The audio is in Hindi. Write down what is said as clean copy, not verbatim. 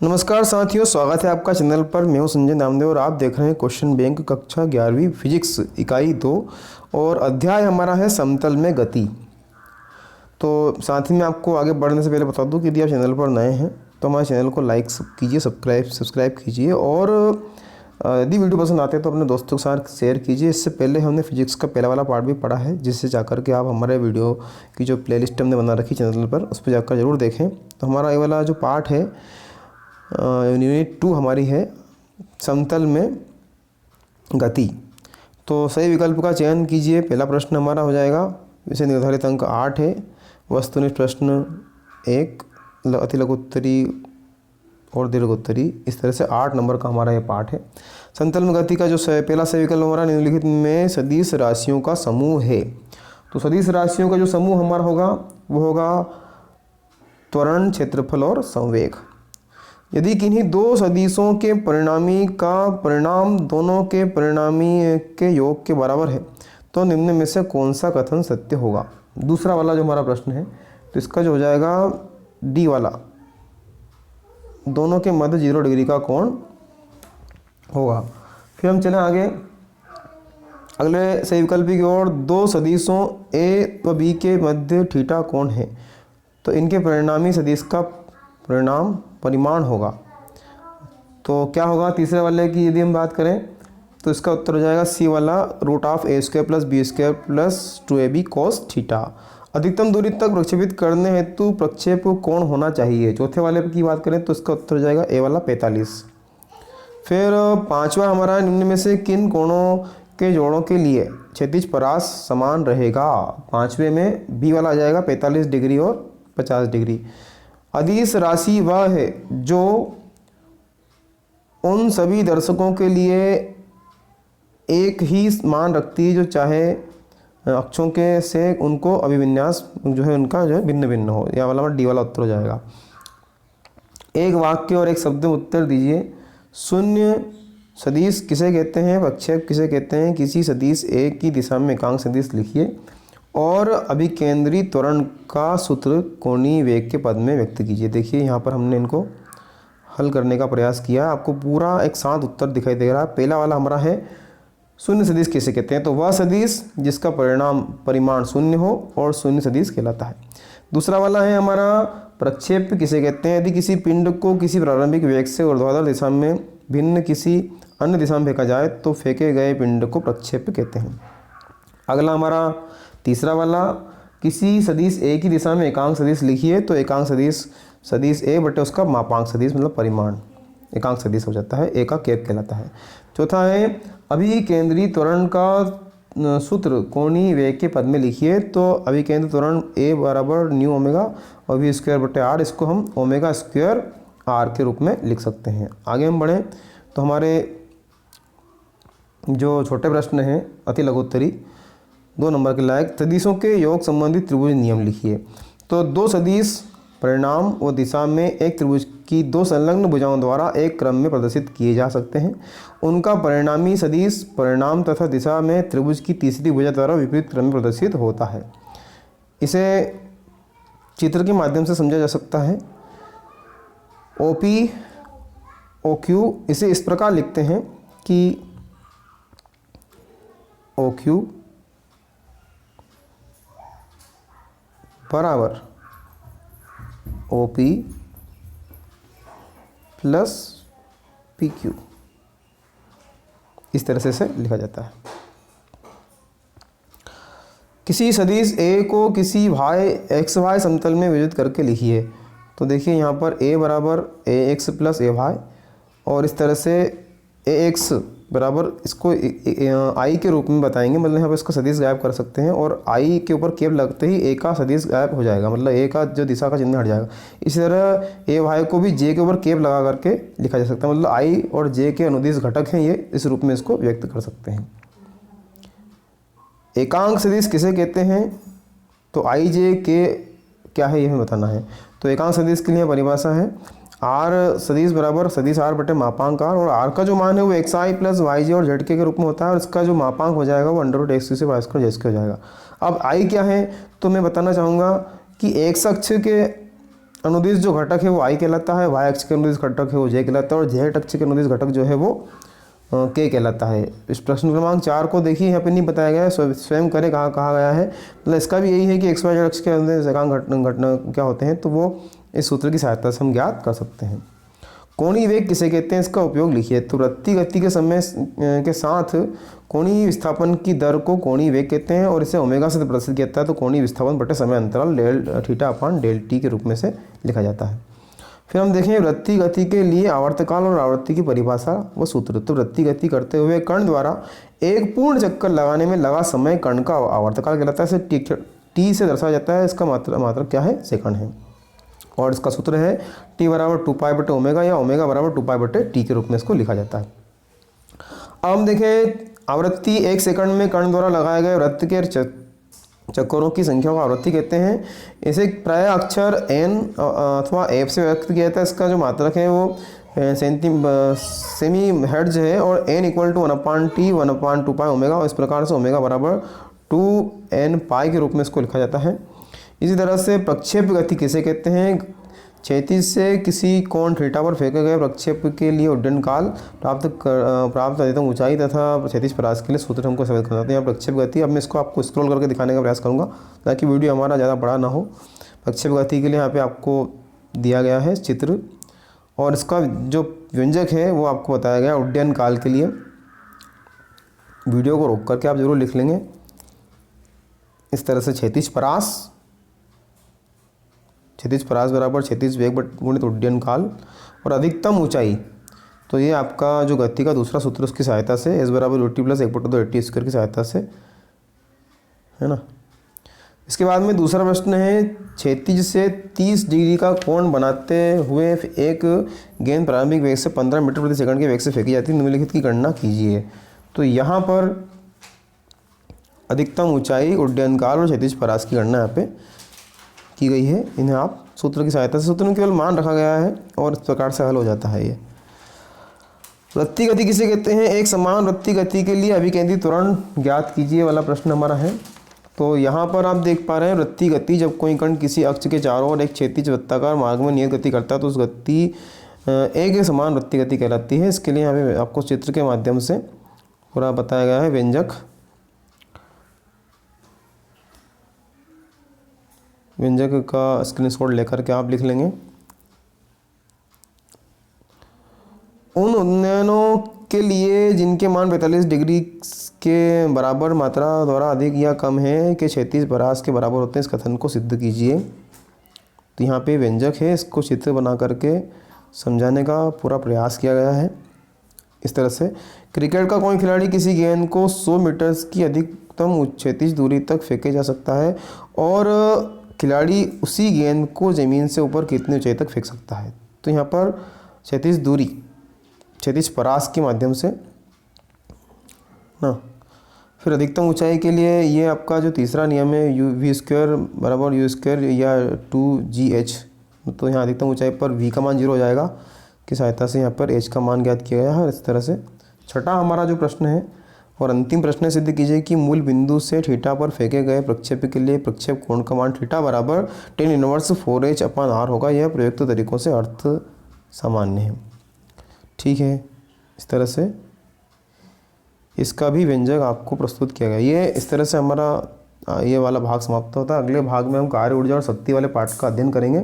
नमस्कार साथियों, स्वागत है आपका चैनल पर। मैं हूं संजय नामदेव और आप देख रहे हैं क्वेश्चन बैंक कक्षा 11वीं फिजिक्स इकाई 2 और अध्याय हमारा है समतल में गति। तो साथ ही में आपको आगे बढ़ने से पहले बता दूं कि यदि आप चैनल पर नए हैं तो हमारे चैनल को लाइक कीजिए, सब्सक्राइब कीजिए और यदि वीडियो पसंद आते हैं तो अपने दोस्तों के साथ शेयर कीजिए। इससे पहले हमने फिजिक्स का पहला वाला पार्ट भी पढ़ा है, जिससे जाकर के आप हमारे वीडियो की जो प्लेलिस्ट हमने बना रखी चैनल पर उस पर जाकर ज़रूर देखें। तो हमारा ये वाला जो पार्ट है यूनिट 2 हमारी है समतल में गति। तो सही विकल्प का चयन कीजिए। पहला प्रश्न हमारा हो जाएगा, इसे निर्धारित अंक 8 है। वस्तुनिष्ठ प्रश्न 1, अति लघु उत्तरी और दीर्घ उत्तरी, इस तरह से 8 नंबर का हमारा ये पार्ट है। समतल में गति का जो पहला सही विकल्प हमारा निम्नलिखित में सदिश राशियों का समूह है। तो सदिश राशियों का जो समूह हमारा होगा वो होगा त्वरण, क्षेत्रफल और संवेग। यदि किन्हीं दो सदिशों के परिणामी का परिणाम दोनों के परिणामी के योग के बराबर है तो निम्न में से कौन सा कथन सत्य होगा। दूसरा वाला जो हमारा प्रश्न है तो इसका जो हो जाएगा डी वाला, दोनों के मध्य 0 डिग्री का कोण होगा। फिर हम चलें आगे अगले सही विकल्प की ओर। दो सदिशों ए व बी के मध्य थीटा कोण है तो इनके परिणामी सदिश का परिणाम परिमाण होगा। तो क्या होगा तीसरे वाले की यदि हम बात करें तो इसका उत्तर हो जाएगा सी वाला, √a² + b² + 2ab cos theta. अधिकतम दूरी तक प्रक्षेपित करने हेतु प्रक्षेप कोण होना चाहिए। चौथे वाले की बात करें तो इसका उत्तर हो जाएगा ए वाला 45। फिर पांचवा हमारा निम्न में से किन कोणों के जोड़ों के लिए क्षैतिज परास समान रहेगा। पांचवे में बी वाला आ जाएगा 45 डिग्री और 50 डिग्री। अदिश राशि वह है जो उन सभी दर्शकों के लिए एक ही मान रखती है जो चाहे अक्षों के से उनको अभिविन्यास जो है उनका जो है भिन्न भिन्न हो। यह वाला डी वाला उत्तर हो जाएगा। एक वाक्य और एक शब्द में उत्तर दीजिए। शून्य सदिश किसे कहते हैं, प्रक्षेप किसे कहते हैं। किसी सदिश ए की दिशा में एकांक सदिश लिखिए और अभिकेंद्री त्वरण का सूत्र कोणीय वेग के पद में व्यक्त कीजिए। देखिए यहाँ पर हमने इनको हल करने का प्रयास किया, आपको पूरा एक साथ उत्तर दिखाई दे रहा है। पहला वाला हमारा है शून्य सदिश किसे कहते हैं, तो वह सदिश जिसका परिमाण शून्य हो और शून्य सदिश कहलाता है। दूसरा वाला है हमारा प्रक्षेप किसे कहते हैं, यदि किसी पिंड को किसी प्रारंभिक वेग से ऊर्ध्वाधर दिशा में भिन्न किसी अन्य दिशा में फेंका जाए तो फेंके गए पिंड को प्रक्षेप कहते हैं। अगला हमारा तीसरा वाला, किसी सदिश ए की दिशा में एकांक सदिश लिखिए तो एकांक सदिश ए बटे उसका मापांक सदिश मतलब परिमाण एकांक सदिश हो जाता है, ए का केप कहलाता है। चौथा है अभिकेंद्री त्वरण का सूत्र कोणीय वेग के पद में लिखिए तो अभिकेंद्री त्वरण ए बराबर न्यू ओमेगा और v² बटे r, इसको हम ω² r के रूप में लिख सकते हैं। आगे हम बढ़ें तो हमारे जो छोटे प्रश्न हैं अति लघुत्तरी 2 नंबर के लायक, सदिशों के योग संबंधी त्रिभुज नियम लिखिए। तो दो सदिश परिणाम व दिशा में एक त्रिभुज की दो संलग्न भुजाओं द्वारा एक क्रम में प्रदर्शित किए जा सकते हैं। उनका परिणामी सदिश परिणाम तथा दिशा में त्रिभुज की तीसरी भुजा द्वारा विपरीत क्रम में प्रदर्शित होता है। इसे चित्र के माध्यम से समझा जा सकता है। OP OQ इसे इस प्रकार लिखते हैं कि OQ बराबर OP + PQ, इस तरह से इसे लिखा जाता है। किसी सदिश A को किसी XY समतल में विभाजित करके लिखिए। तो देखिए यहाँ पर A बराबर AX + AY और इस तरह से AX बराबर इसको I के रूप में बताएंगे, मतलब यहाँ पर इसका सदिश गायब कर सकते हैं और I के ऊपर केप लगते ही A का सदिश गायब हो जाएगा, मतलब A का जो दिशा का चिन्ह हट जाएगा। इसी तरह AY को भी J के ऊपर केप लगा करके लिखा जा सकता है, मतलब I और J के अनुदिश घटक हैं ये, इस रूप में इसको व्यक्त कर सकते हैं। एकांक सदिश किसे कहते हैं, तो IJ के क्या है ये हमें बताना है। तो एकांक सदिश के लिए परिभाषा है R सदिश बराबर सदिश R बटे मापांक R, और R का जो मान है वो XI + YJ और ZK के रूप में होता है और इसका जो मापांक हो जाएगा वो √x से y² ZK हो जाएगा। अब I क्या है तो मैं बताना चाहूँगा कि x अक्ष के अनुदिश जो घटक है वो आई कहलाता है, वाई अक्ष के अनुदिश घटक है वो जे कहलाता है, और जेड अक्ष के अनुदिश घटक जो है वो के कहलाता है। इस प्रश्न क्रमांक 4 को देखिए, यहाँ पे नहीं बताया गया है, स्वयं करें कहा गया है। मतलब इसका भी यही है कि एक्स वाई जेड अक्ष के अनुदिश एकांक घटना क्या होते हैं, तो वो इस सूत्र की सहायता से हम ज्ञात कर सकते हैं। कोणीय वेग किसे कहते हैं, इसका उपयोग लिखिए। तो वृत्तीय गति के समय के साथ कोणीय विस्थापन की दर को कोणीय वेग कहते हैं, और इसे ओमेगा से प्रदर्शित किया जाता है। तो कोणीय विस्थापन बटे समय अंतराल del theta upon del t के रूप में से लिखा जाता है। फिर हम देखें वृत्तीय गति के लिए आवर्तकाल और आवृत्ति की परिभाषा व सूत्र। तो वृत्तीय गति करते हुए कण द्वारा एक पूर्ण चक्कर लगाने में लगा समय कण का आवर्तकाल कहलाता है। इसे टी से दर्शाया जाता है। इसका मात्रक क्या है, सेकंड है, और इसका सूत्र है टी बराबर 2 बटे ओमेगा, या ओमेगा बराबर 2 बटे टी के रूप में इसको लिखा जाता है। अब हम देखें आवृत्ति, 1 सेकंड में कण द्वारा लगाए गए वृत्त के चक्करों की संख्या को आवृत्ति कहते हैं। इसे प्राय अक्षर एन अथवा एफ से व्यक्त किया जाता है। इसका जो मात्रक है वो सेमी हर्ट्ज है, और n equal to 1/t 1/2 pi omega, और इस प्रकार से ओमेगा बराबर 2n पाई के रूप में इसको लिखा जाता है। इसी तरह से प्रक्षेप गति किसे कहते हैं, क्षैतिज से किसी कोण थीटा पर फेंके गए प्रक्षेप के लिए उड्डयन काल प्राप्त अधिकतम ऊंचाई तथा क्षैतिज परास के लिए सूत्र हमको समझ करना है। यहाँ प्रक्षेप गति, अब मैं इसको आपको स्क्रॉल करके दिखाने का प्रयास करूँगा ताकि वीडियो हमारा ज़्यादा बड़ा ना हो। प्रक्षेप गति के लिए यहाँ पे आपको दिया गया है चित्र, और इसका जो व्यंजक है वो आपको बताया गया उड्डयन काल के लिए। वीडियो को रोक करके आप जरूर लिख लेंगे इस तरह से, क्षैतिज परास बराबर क्षैतिज वेग गुणित उड्डयन काल और अधिकतम ऊंचाई। तो ये आपका जो गति का दूसरा सूत्र उसकी सहायता से एस बराबर टी प्लस 1/2 स्क्वायर की सहायता से, है ना। इसके बाद में दूसरा प्रश्न है, क्षैतिज से 30 डिग्री का कोण बनाते हुए एक गेंद प्रारंभिक वेग से 15 मीटर प्रति सेकंड के वेग से फेंकी जाती है, निम्नलिखित की गणना कीजिए। तो यहाँ पर अधिकतम ऊंचाई, उड्डयन काल और क्षैतिज परास की गणना यहाँ पे की गई है। इन्हें आप सूत्र की सहायता से, सूत्र में केवल मान रखा गया है और इस प्रकार से हल हो जाता है ये। वृत्तीय गति किसे कहते हैं, एक समान वृत्तीय गति के लिए अभिकेंद्रित त्वरण ज्ञात कीजिए वाला प्रश्न हमारा है। तो यहाँ पर आप देख पा रहे हैं वृत्तीय गति, जब कोई कण किसी अक्ष के चारों ओर एक क्षैतिज वृत्ताकार मार्ग में नियत गति करता है तो उस गति एक समान वृत्तीय गति कहलाती है। इसके लिए यहाँ पे आपको चित्र के माध्यम से पूरा बताया गया है व्यंजक का स्क्रीनशॉट लेकर के आप लिख लेंगे। उन उन्नयनों के लिए जिनके मान 45 डिग्री के बराबर मात्रा द्वारा अधिक या कम है कि क्षैतिज परास के बराबर होते हैं, इस कथन को सिद्ध कीजिए। तो यहाँ पे व्यंजक है, इसको चित्र बना करके समझाने का पूरा प्रयास किया गया है। इस तरह से क्रिकेट का कोई खिलाड़ी किसी गेंद को 100 मीटर की अधिकतम क्षैतिज दूरी तक फेंके जा सकता है, और खिलाड़ी उसी गेंद को ज़मीन से ऊपर कितनी ऊंचाई तक फेंक सकता है। तो यहाँ पर क्षैतिज दूरी, क्षैतिज परास के माध्यम से ना। फिर अधिकतम ऊंचाई के लिए ये आपका जो तीसरा नियम है v² बराबर u² या 2gh। तो यहाँ अधिकतम ऊंचाई पर v का मान 0 हो जाएगा, की सहायता से यहाँ पर h का मान ज्ञात किया गया है। इस तरह से छठा हमारा जो प्रश्न है और अंतिम प्रश्न सिद्ध कीजिए कि मूल बिंदु से थीटा पर फेंके गए प्रक्षेप के लिए प्रक्षेप कोण का मान थीटा बराबर tan इनवर्स 4h/r होगा। यह प्रयुक्त तरीकों से अर्थ सामान्य है। ठीक है, इस तरह से इसका भी व्यंजक आपको प्रस्तुत किया गया। ये इस तरह से हमारा ये वाला भाग समाप्त होता है। अगले भाग में हम कार्य ऊर्जा और शक्ति वाले पाठ का अध्ययन करेंगे।